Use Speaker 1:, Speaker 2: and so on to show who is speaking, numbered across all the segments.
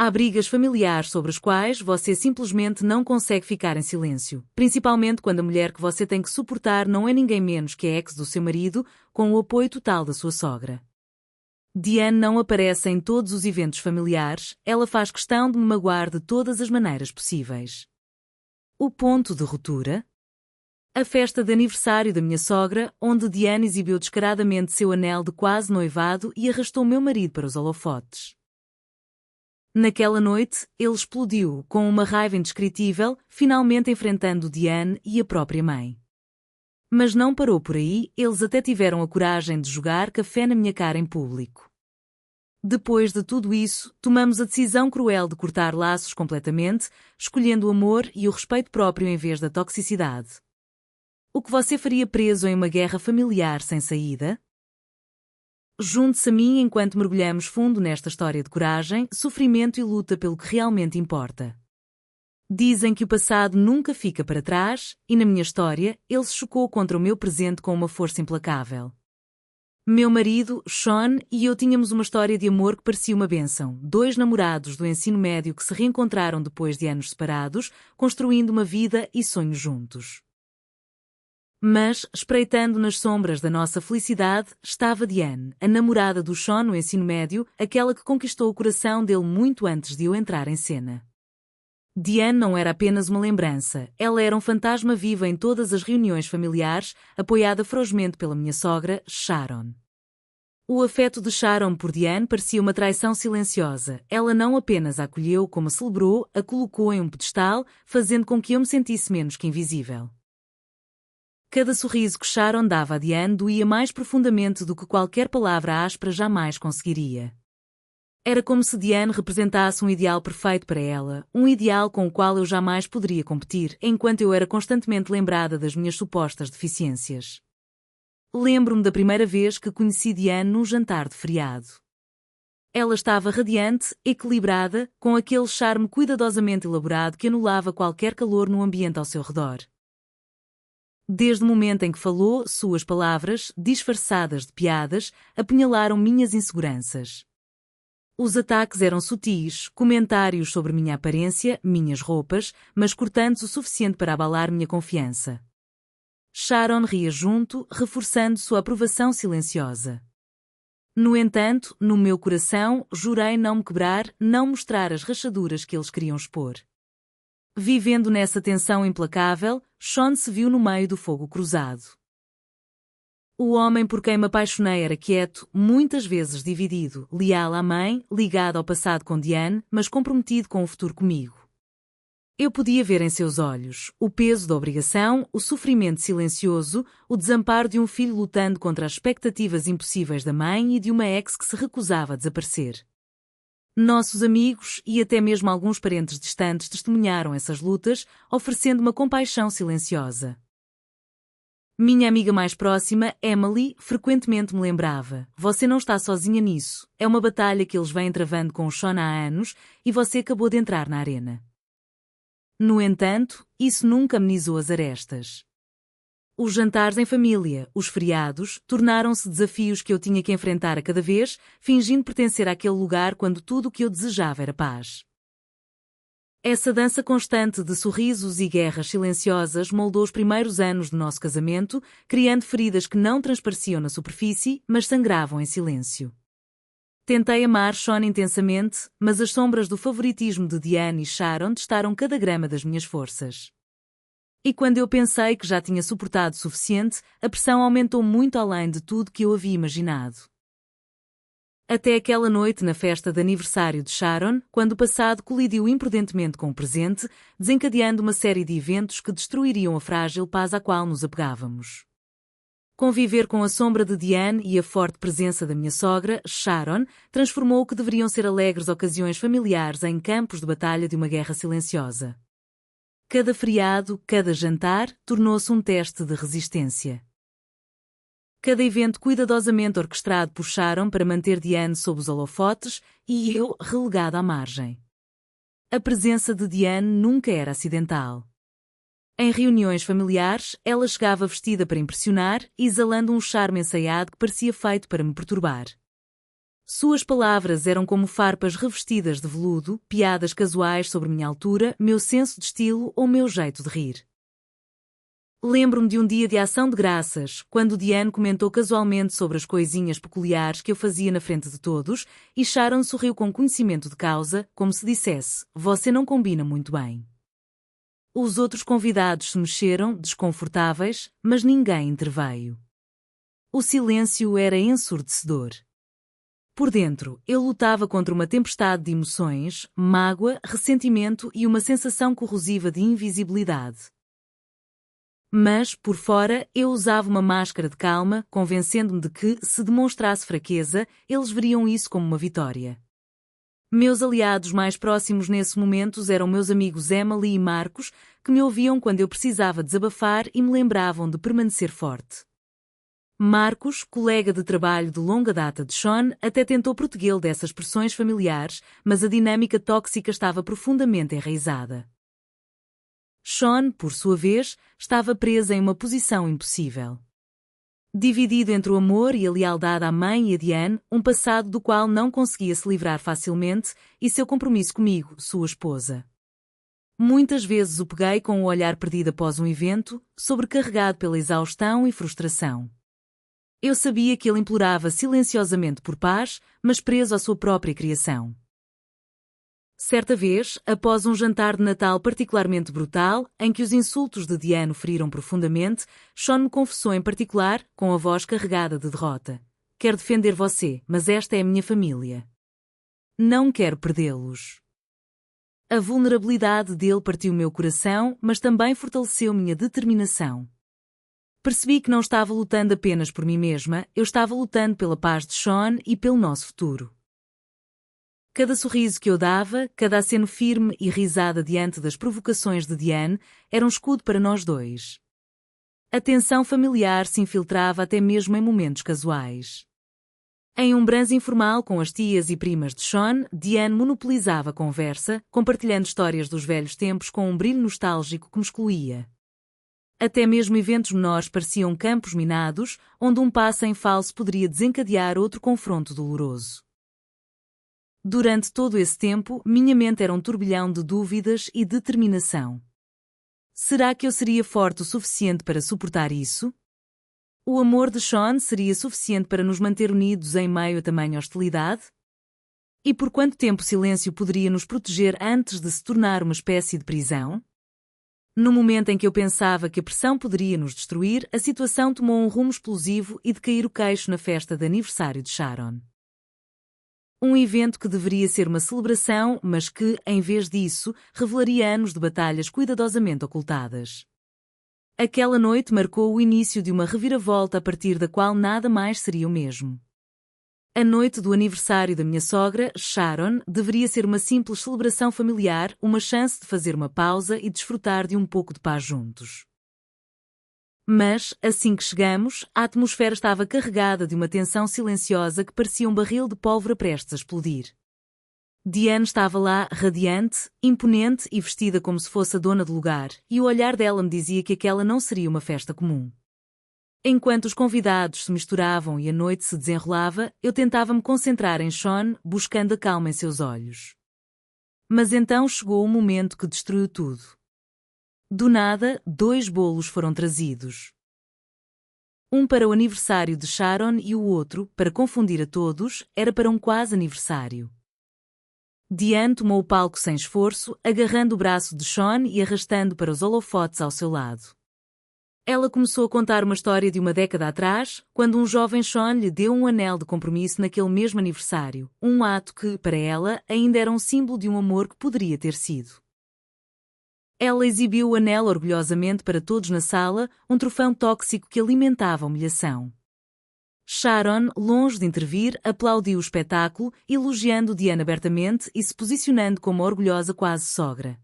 Speaker 1: Há brigas familiares sobre as quais você simplesmente não consegue ficar em silêncio, principalmente quando a mulher que você tem que suportar não é ninguém menos que a ex do seu marido, com o apoio total da sua sogra. Diane não aparece em todos os eventos familiares, ela faz questão de me magoar de todas as maneiras possíveis. O ponto de ruptura? A festa de aniversário da minha sogra, onde Diane exibiu descaradamente seu anel de quase noivado e arrastou meu marido para os holofotes. Naquela noite, ele explodiu, com uma raiva indescritível, finalmente enfrentando Diane e a própria mãe. Mas não parou por aí, eles até tiveram a coragem de jogar café na minha cara em público. Depois de tudo isso, tomamos a decisão cruel de cortar laços completamente, escolhendo o amor e o respeito próprio em vez da toxicidade. O que você faria preso em uma guerra familiar sem saída? Junte-se a mim enquanto mergulhamos fundo nesta história de coragem, sofrimento e luta pelo que realmente importa. Dizem que o passado nunca fica para trás, e na minha história, ele se chocou contra o meu presente com uma força implacável. Meu marido, Sean, e eu tínhamos uma história de amor que parecia uma bênção, dois namorados do ensino médio que se reencontraram depois de anos separados, construindo uma vida e sonhos juntos. Mas, espreitando nas sombras da nossa felicidade, estava Diane, a namorada do Sean no ensino médio, aquela que conquistou o coração dele muito antes de eu entrar em cena. Diane não era apenas uma lembrança, ela era um fantasma vivo em todas as reuniões familiares, apoiada ferozmente pela minha sogra, Sharon. O afeto de Sharon por Diane parecia uma traição silenciosa, ela não apenas a acolheu como a celebrou, a colocou em um pedestal, fazendo com que eu me sentisse menos que invisível. Cada sorriso que Sharon dava a Diane doía mais profundamente do que qualquer palavra áspera jamais conseguiria. Era como se Diane representasse um ideal perfeito para ela, um ideal com o qual eu jamais poderia competir, enquanto eu era constantemente lembrada das minhas supostas deficiências. Lembro-me da primeira vez que conheci Diane num jantar de feriado. Ela estava radiante, equilibrada, com aquele charme cuidadosamente elaborado que anulava qualquer calor no ambiente ao seu redor. Desde o momento em que falou, suas palavras, disfarçadas de piadas, apunhalaram minhas inseguranças. Os ataques eram sutis, comentários sobre minha aparência, minhas roupas, mas cortantes o suficiente para abalar minha confiança. Sharon ria junto, reforçando sua aprovação silenciosa. No entanto, no meu coração, jurei não me quebrar, não mostrar as rachaduras que eles queriam expor. Vivendo nessa tensão implacável, Sean se viu no meio do fogo cruzado. O homem por quem me apaixonei era quieto, muitas vezes dividido, leal à mãe, ligado ao passado com Diane, mas comprometido com o futuro comigo. Eu podia ver em seus olhos o peso da obrigação, o sofrimento silencioso, o desamparo de um filho lutando contra as expectativas impossíveis da mãe e de uma ex que se recusava a desaparecer. Nossos amigos e até mesmo alguns parentes distantes testemunharam essas lutas, oferecendo uma compaixão silenciosa. Minha amiga mais próxima, Emily, frequentemente me lembrava: você não está sozinha nisso, é uma batalha que eles vêm travando com o Sean há anos e você acabou de entrar na arena. No entanto, isso nunca amenizou as arestas. Os jantares em família, os feriados, tornaram-se desafios que eu tinha que enfrentar a cada vez, fingindo pertencer àquele lugar quando tudo o que eu desejava era paz. Essa dança constante de sorrisos e guerras silenciosas moldou os primeiros anos do nosso casamento, criando feridas que não transpareciam na superfície, mas sangravam em silêncio. Tentei amar Sean intensamente, mas as sombras do favoritismo de Diane e Sharon testaram cada grama das minhas forças. E quando eu pensei que já tinha suportado o suficiente, a pressão aumentou muito além de tudo que eu havia imaginado. Até aquela noite na festa de aniversário de Sharon, quando o passado colidiu imprudentemente com o presente, desencadeando uma série de eventos que destruiriam a frágil paz à qual nos apegávamos. Conviver com a sombra de Diane e a forte presença da minha sogra, Sharon, transformou o que deveriam ser alegres ocasiões familiares em campos de batalha de uma guerra silenciosa. Cada feriado, cada jantar, tornou-se um teste de resistência. Cada evento cuidadosamente orquestrado por Sharon para manter Diane sob os holofotes e eu relegado à margem. A presença de Diane nunca era acidental. Em reuniões familiares, ela chegava vestida para impressionar, exalando um charme ensaiado que parecia feito para me perturbar. Suas palavras eram como farpas revestidas de veludo, piadas casuais sobre minha altura, meu senso de estilo ou meu jeito de rir. Lembro-me de um dia de ação de graças, quando Diane comentou casualmente sobre as coisinhas peculiares que eu fazia na frente de todos, e Sharon sorriu com conhecimento de causa, como se dissesse: "Você não combina muito bem." Os outros convidados se mexeram, desconfortáveis, mas ninguém interveio. O silêncio era ensurdecedor. Por dentro, eu lutava contra uma tempestade de emoções, mágoa, ressentimento e uma sensação corrosiva de invisibilidade. Mas, por fora, eu usava uma máscara de calma, convencendo-me de que, se demonstrasse fraqueza, eles veriam isso como uma vitória. Meus aliados mais próximos nesses momentos eram meus amigos Emily e Marcos, que me ouviam quando eu precisava desabafar e me lembravam de permanecer forte. Marcos, colega de trabalho de longa data de Sean, até tentou protegê-lo dessas pressões familiares, mas a dinâmica tóxica estava profundamente enraizada. Sean, por sua vez, estava presa em uma posição impossível. Dividido entre o amor e a lealdade à mãe e a Diane, um passado do qual não conseguia se livrar facilmente, e seu compromisso comigo, sua esposa. Muitas vezes o peguei com o olhar perdido após um evento, sobrecarregado pela exaustão e frustração. Eu sabia que ele implorava silenciosamente por paz, mas preso à sua própria criação. Certa vez, após um jantar de Natal particularmente brutal, em que os insultos de Diane o feriram profundamente, Sean me confessou em particular, com a voz carregada de derrota: "Quero defender você, mas esta é a minha família. Não quero perdê-los." A vulnerabilidade dele partiu meu coração, mas também fortaleceu minha determinação. Percebi que não estava lutando apenas por mim mesma, eu estava lutando pela paz de Sean e pelo nosso futuro. Cada sorriso que eu dava, cada aceno firme e risada diante das provocações de Diane, era um escudo para nós dois. A tensão familiar se infiltrava até mesmo em momentos casuais. Em um brunch informal com as tias e primas de Sean, Diane monopolizava a conversa, compartilhando histórias dos velhos tempos com um brilho nostálgico que me excluía. Até mesmo eventos menores pareciam campos minados, onde um passo em falso poderia desencadear outro confronto doloroso. Durante todo esse tempo, minha mente era um turbilhão de dúvidas e determinação. Será que eu seria forte o suficiente para suportar isso? O amor de Sean seria suficiente para nos manter unidos em meio a tamanha hostilidade? E por quanto tempo o silêncio poderia nos proteger antes de se tornar uma espécie de prisão? No momento em que eu pensava que a pressão poderia nos destruir, a situação tomou um rumo explosivo e de cair o queixo na festa de aniversário de Sharon. Um evento que deveria ser uma celebração, mas que, em vez disso, revelaria anos de batalhas cuidadosamente ocultadas. Aquela noite marcou o início de uma reviravolta a partir da qual nada mais seria o mesmo. A noite do aniversário da minha sogra, Sharon, deveria ser uma simples celebração familiar, uma chance de fazer uma pausa e desfrutar de um pouco de paz juntos. Mas, assim que chegamos, a atmosfera estava carregada de uma tensão silenciosa que parecia um barril de pólvora prestes a explodir. Diane estava lá, radiante, imponente e vestida como se fosse a dona do lugar, e o olhar dela me dizia que aquela não seria uma festa comum. Enquanto os convidados se misturavam e a noite se desenrolava, eu tentava me concentrar em Sean, buscando a calma em seus olhos. Mas então chegou o momento que destruiu tudo. Do nada, 2 bolos foram trazidos. Um para o aniversário de Sharon e o outro, para confundir a todos, era para um quase aniversário. Diane tomou o palco sem esforço, agarrando o braço de Sean e arrastando para os holofotes ao seu lado. Ela começou a contar uma história de uma década atrás, quando um jovem Sean lhe deu um anel de compromisso naquele mesmo aniversário, um ato que, para ela, ainda era um símbolo de um amor que poderia ter sido. Ela exibiu o anel orgulhosamente para todos na sala, um troféu tóxico que alimentava a humilhação. Sharon, longe de intervir, aplaudiu o espetáculo, elogiando Diane abertamente e se posicionando como a orgulhosa quase sogra.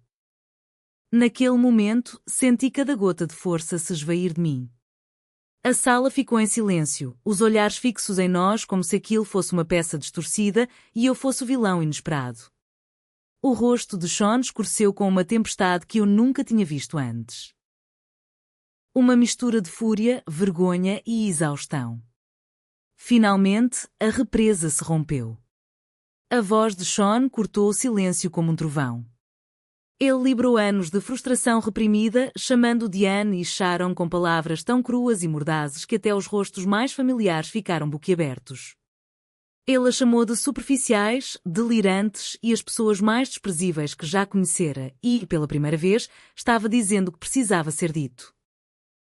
Speaker 1: Naquele momento, senti cada gota de força se esvair de mim. A sala ficou em silêncio, os olhares fixos em nós como se aquilo fosse uma peça distorcida e eu fosse o vilão inesperado. O rosto de Sean escureceu com uma tempestade que eu nunca tinha visto antes. Uma mistura de fúria, vergonha e exaustão. Finalmente, a represa se rompeu. A voz de Sean cortou o silêncio como um trovão. Ele librou anos de frustração reprimida, chamando Diane e Sharon com palavras tão cruas e mordazes que até os rostos mais familiares ficaram boquiabertos. Ele a chamou de superficiais, delirantes e as pessoas mais desprezíveis que já conhecera e, pela primeira vez, estava dizendo o que precisava ser dito.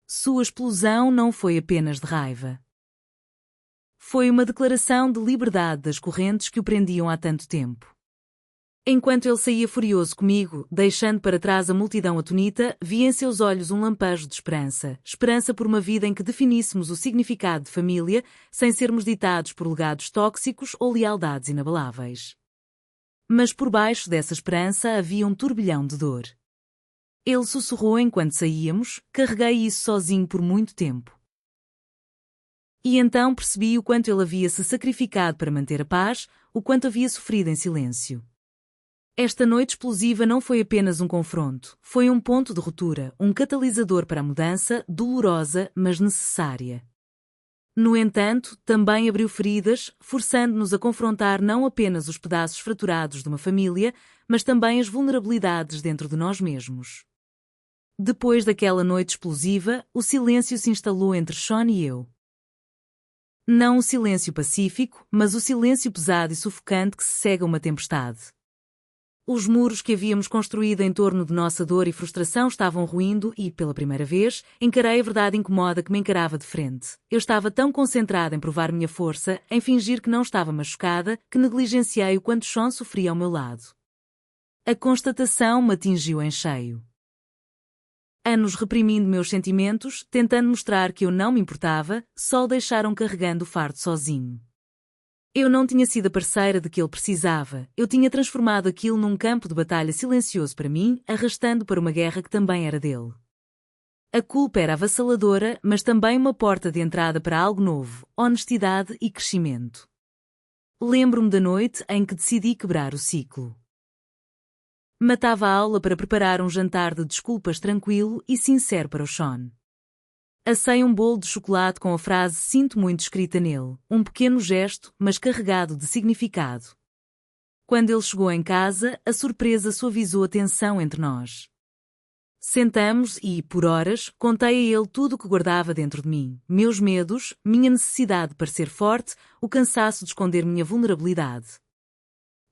Speaker 1: Sua explosão não foi apenas de raiva. Foi uma declaração de liberdade das correntes que o prendiam há tanto tempo. Enquanto ele saía furioso comigo, deixando para trás a multidão atonita, vi em seus olhos um lampejo de esperança. Esperança por uma vida em que definíssemos o significado de família, sem sermos ditados por legados tóxicos ou lealdades inabaláveis. Mas por baixo dessa esperança havia um turbilhão de dor. Ele sussurrou enquanto saíamos, carreguei isso sozinho por muito tempo. E então percebi o quanto ele havia se sacrificado para manter a paz, o quanto havia sofrido em silêncio. Esta noite explosiva não foi apenas um confronto, foi um ponto de ruptura, um catalisador para a mudança, dolorosa, mas necessária. No entanto, também abriu feridas, forçando-nos a confrontar não apenas os pedaços fraturados de uma família, mas também as vulnerabilidades dentro de nós mesmos. Depois daquela noite explosiva, o silêncio se instalou entre Sean e eu. Não o silêncio pacífico, mas o silêncio pesado e sufocante que se segue a uma tempestade. Os muros que havíamos construído em torno de nossa dor e frustração estavam ruindo e, pela primeira vez, encarei a verdade incomoda que me encarava de frente. Eu estava tão concentrada em provar minha força, em fingir que não estava machucada, que negligenciei o quanto Sean sofria ao meu lado. A constatação me atingiu em cheio. Anos reprimindo meus sentimentos, tentando mostrar que eu não me importava, só o deixaram carregando o fardo sozinho. Eu não tinha sido a parceira de que ele precisava, eu tinha transformado aquilo num campo de batalha silencioso para mim, arrastando para uma guerra que também era dele. A culpa era avassaladora, mas também uma porta de entrada para algo novo, honestidade e crescimento. Lembro-me da noite em que decidi quebrar o ciclo. Matava a aula para preparar um jantar de desculpas tranquilo e sincero para o Sean. Assei um bolo de chocolate com a frase "sinto muito" escrita nele, um pequeno gesto, mas carregado de significado. Quando ele chegou em casa, a surpresa suavizou a tensão entre nós. Sentamos e, por horas, contei a ele tudo o que guardava dentro de mim, meus medos, minha necessidade de parecer forte, o cansaço de esconder minha vulnerabilidade.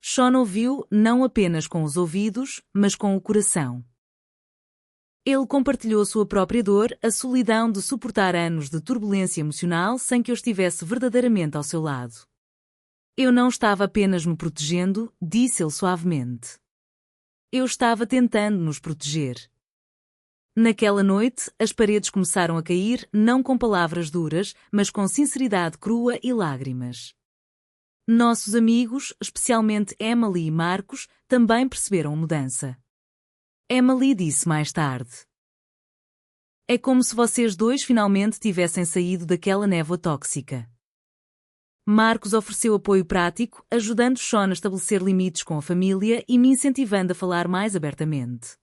Speaker 1: Sean ouviu, não apenas com os ouvidos, mas com o coração. Ele compartilhou sua própria dor, a solidão de suportar anos de turbulência emocional sem que eu estivesse verdadeiramente ao seu lado. Eu não estava apenas me protegendo, disse ele suavemente. Eu estava tentando nos proteger. Naquela noite, as paredes começaram a cair, não com palavras duras, mas com sinceridade crua e lágrimas. Nossos amigos, especialmente Emily e Marcos, também perceberam a mudança. Emily disse mais tarde. É como se vocês dois finalmente tivessem saído daquela névoa tóxica. Marcos ofereceu apoio prático, ajudando Sean a estabelecer limites com a família e me incentivando a falar mais abertamente.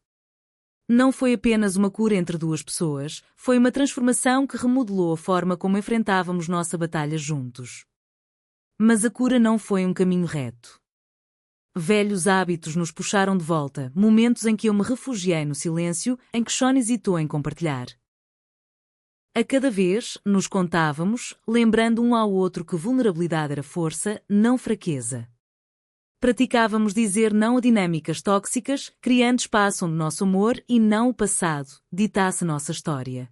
Speaker 1: Não foi apenas uma cura entre duas pessoas, foi uma transformação que remodelou a forma como enfrentávamos nossa batalha juntos. Mas a cura não foi um caminho reto. Velhos hábitos nos puxaram de volta, momentos em que eu me refugiei no silêncio, em que Sean hesitou em compartilhar. A cada vez, nos contávamos, lembrando um ao outro que vulnerabilidade era força, não fraqueza. Praticávamos dizer não a dinâmicas tóxicas, criando espaço onde nosso amor e não o passado ditasse nossa história.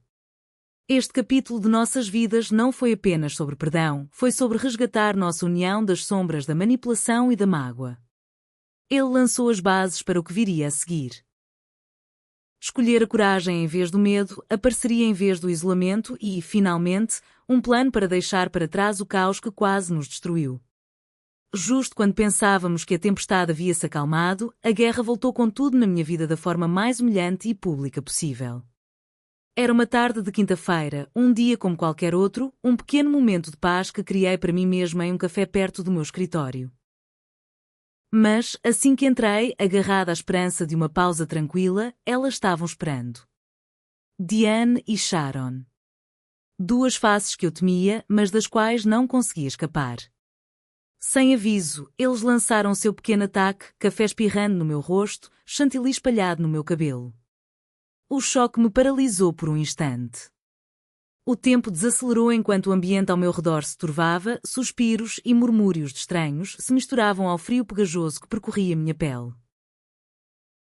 Speaker 1: Este capítulo de nossas vidas não foi apenas sobre perdão, foi sobre resgatar nossa união das sombras da manipulação e da mágoa. Ele lançou as bases para o que viria a seguir. Escolher a coragem em vez do medo, a parceria em vez do isolamento e, finalmente, um plano para deixar para trás o caos que quase nos destruiu. Justo quando pensávamos que a tempestade havia se acalmado, a guerra voltou com tudo na minha vida da forma mais humilhante e pública possível. Era uma tarde de quinta-feira, um dia como qualquer outro, um pequeno momento de paz que criei para mim mesma em um café perto do meu escritório. Mas, assim que entrei, agarrada à esperança de uma pausa tranquila, elas estavam esperando. Diane e Sharon. Duas faces que eu temia, mas das quais não conseguia escapar. Sem aviso, eles lançaram seu pequeno ataque, café espirrando no meu rosto, chantilly espalhado no meu cabelo. O choque me paralisou por um instante. O tempo desacelerou enquanto o ambiente ao meu redor se turvava, suspiros e murmúrios de estranhos se misturavam ao frio pegajoso que percorria minha pele.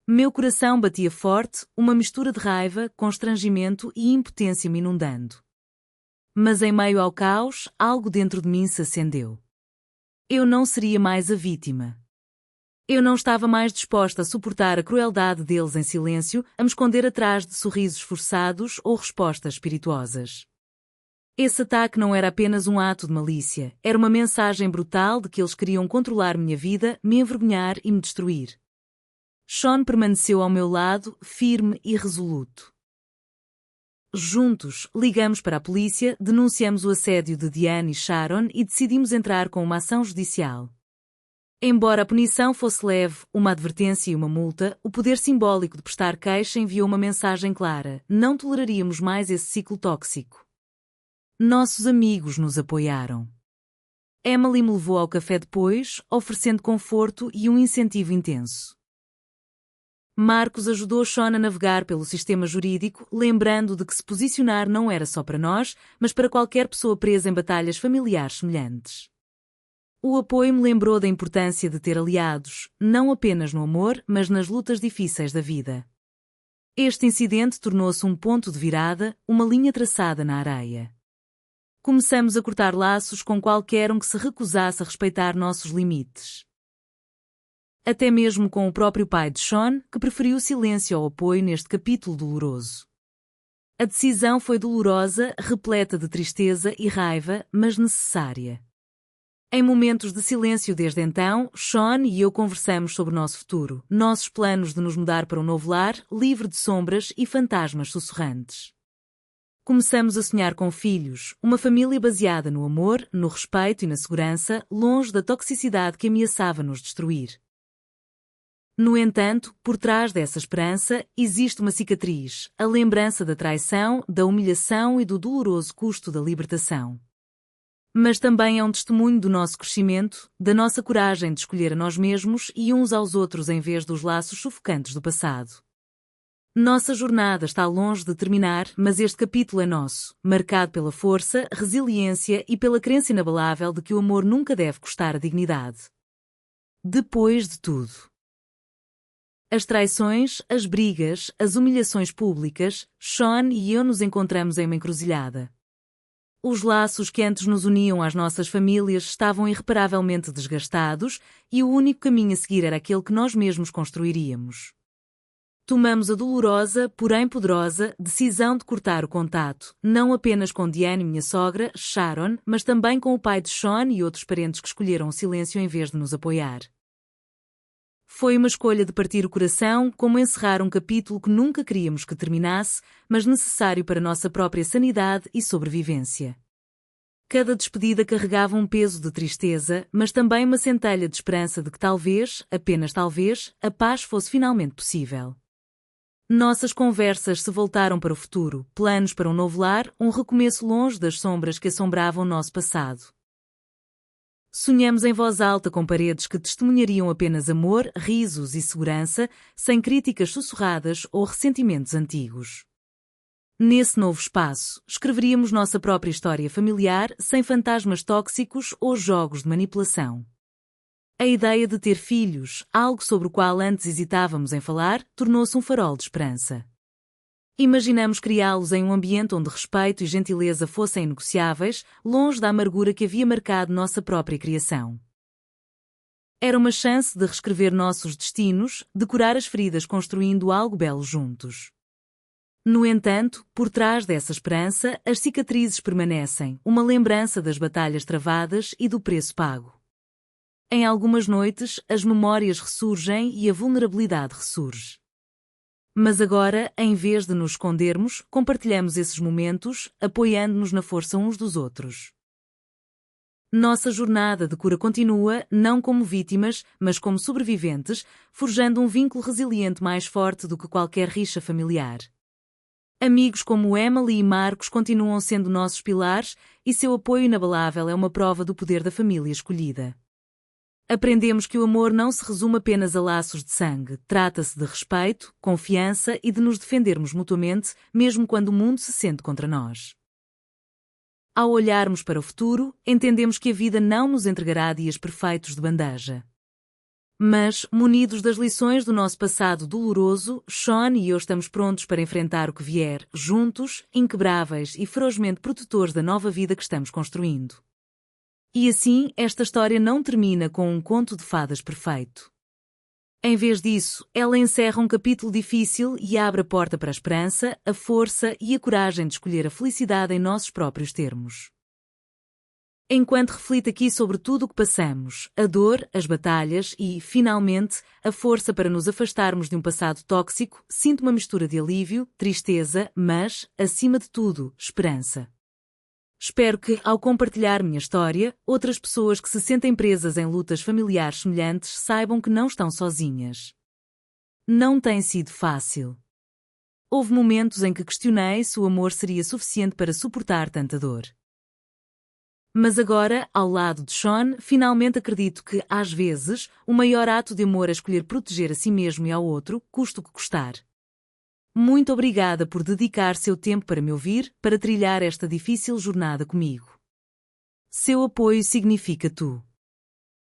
Speaker 1: Meu coração batia forte, uma mistura de raiva, constrangimento e impotência me inundando. Mas em meio ao caos, algo dentro de mim se acendeu. Eu não seria mais a vítima. Eu não estava mais disposta a suportar a crueldade deles em silêncio, a me esconder atrás de sorrisos forçados ou respostas espirituosas. Esse ataque não era apenas um ato de malícia, era uma mensagem brutal de que eles queriam controlar minha vida, me envergonhar e me destruir. Sean permaneceu ao meu lado, firme e resoluto. Juntos, ligamos para a polícia, denunciamos o assédio de Diane e Sharon e decidimos entrar com uma ação judicial. Embora a punição fosse leve, uma advertência e uma multa, o poder simbólico de prestar queixa enviou uma mensagem clara: não toleraríamos mais esse ciclo tóxico. Nossos amigos nos apoiaram. Emily me levou ao café depois, oferecendo conforto e um incentivo intenso. Marcos ajudou Sean a navegar pelo sistema jurídico, lembrando de que se posicionar não era só para nós, mas para qualquer pessoa presa em batalhas familiares semelhantes. O apoio me lembrou da importância de ter aliados, não apenas no amor, mas nas lutas difíceis da vida. Este incidente tornou-se um ponto de virada, uma linha traçada na areia. Começamos a cortar laços com qualquer um que se recusasse a respeitar nossos limites. Até mesmo com o próprio pai de Sean, que preferiu o silêncio ao apoio neste capítulo doloroso. A decisão foi dolorosa, repleta de tristeza e raiva, mas necessária. Em momentos de silêncio desde então, Sean e eu conversamos sobre o nosso futuro, nossos planos de nos mudar para um novo lar, livre de sombras e fantasmas sussurrantes. Começamos a sonhar com filhos, uma família baseada no amor, no respeito e na segurança, longe da toxicidade que ameaçava nos destruir. No entanto, por trás dessa esperança, existe uma cicatriz, a lembrança da traição, da humilhação e do doloroso custo da libertação. Mas também é um testemunho do nosso crescimento, da nossa coragem de escolher a nós mesmos e uns aos outros em vez dos laços sufocantes do passado. Nossa jornada está longe de terminar, mas este capítulo é nosso, marcado pela força, resiliência e pela crença inabalável de que o amor nunca deve custar a dignidade. Depois de tudo. As traições, as brigas, as humilhações públicas, Sean e eu nos encontramos em uma encruzilhada. Os laços que antes nos uniam às nossas famílias estavam irreparavelmente desgastados e o único caminho a seguir era aquele que nós mesmos construiríamos. Tomamos a dolorosa, porém poderosa, decisão de cortar o contato, não apenas com Diane, minha sogra, Sharon, mas também com o pai de Sean e outros parentes que escolheram o silêncio em vez de nos apoiar. Foi uma escolha de partir o coração, como encerrar um capítulo que nunca queríamos que terminasse, mas necessário para nossa própria sanidade e sobrevivência. Cada despedida carregava um peso de tristeza, mas também uma centelha de esperança de que talvez, apenas talvez, a paz fosse finalmente possível. Nossas conversas se voltaram para o futuro, planos para um novo lar, um recomeço longe das sombras que assombravam o nosso passado. Sonhamos em voz alta com paredes que testemunhariam apenas amor, risos e segurança, sem críticas sussurradas ou ressentimentos antigos. Nesse novo espaço, escreveríamos nossa própria história familiar, sem fantasmas tóxicos ou jogos de manipulação. A ideia de ter filhos, algo sobre o qual antes hesitávamos em falar, tornou-se um farol de esperança. Imaginamos criá-los em um ambiente onde respeito e gentileza fossem inegociáveis, longe da amargura que havia marcado nossa própria criação. Era uma chance de reescrever nossos destinos, de curar as feridas construindo algo belo juntos. No entanto, por trás dessa esperança, as cicatrizes permanecem, uma lembrança das batalhas travadas e do preço pago. Em algumas noites, as memórias ressurgem e a vulnerabilidade ressurge. Mas agora, em vez de nos escondermos, compartilhamos esses momentos, apoiando-nos na força uns dos outros. Nossa jornada de cura continua, não como vítimas, mas como sobreviventes, forjando um vínculo resiliente mais forte do que qualquer rixa familiar. Amigos como Emily e Marcos continuam sendo nossos pilares e seu apoio inabalável é uma prova do poder da família escolhida. Aprendemos que o amor não se resume apenas a laços de sangue, trata-se de respeito, confiança e de nos defendermos mutuamente, mesmo quando o mundo se sente contra nós. Ao olharmos para o futuro, entendemos que a vida não nos entregará dias perfeitos de bandeja. Mas, munidos das lições do nosso passado doloroso, Sean e eu estamos prontos para enfrentar o que vier, juntos, inquebráveis e ferozmente protetores da nova vida que estamos construindo. E assim, esta história não termina com um conto de fadas perfeito. Em vez disso, ela encerra um capítulo difícil e abre a porta para a esperança, a força e a coragem de escolher a felicidade em nossos próprios termos. Enquanto reflito aqui sobre tudo o que passamos, a dor, as batalhas e, finalmente, a força para nos afastarmos de um passado tóxico, sinto uma mistura de alívio, tristeza, mas, acima de tudo, esperança. Espero que, ao compartilhar minha história, outras pessoas que se sentem presas em lutas familiares semelhantes saibam que não estão sozinhas. Não tem sido fácil. Houve momentos em que questionei se o amor seria suficiente para suportar tanta dor. Mas agora, ao lado de Sean, finalmente acredito que, às vezes, o maior ato de amor é escolher proteger a si mesmo e ao outro, custe o que custar. Muito obrigada por dedicar seu tempo para me ouvir, para trilhar esta difícil jornada comigo. Seu apoio significa tudo.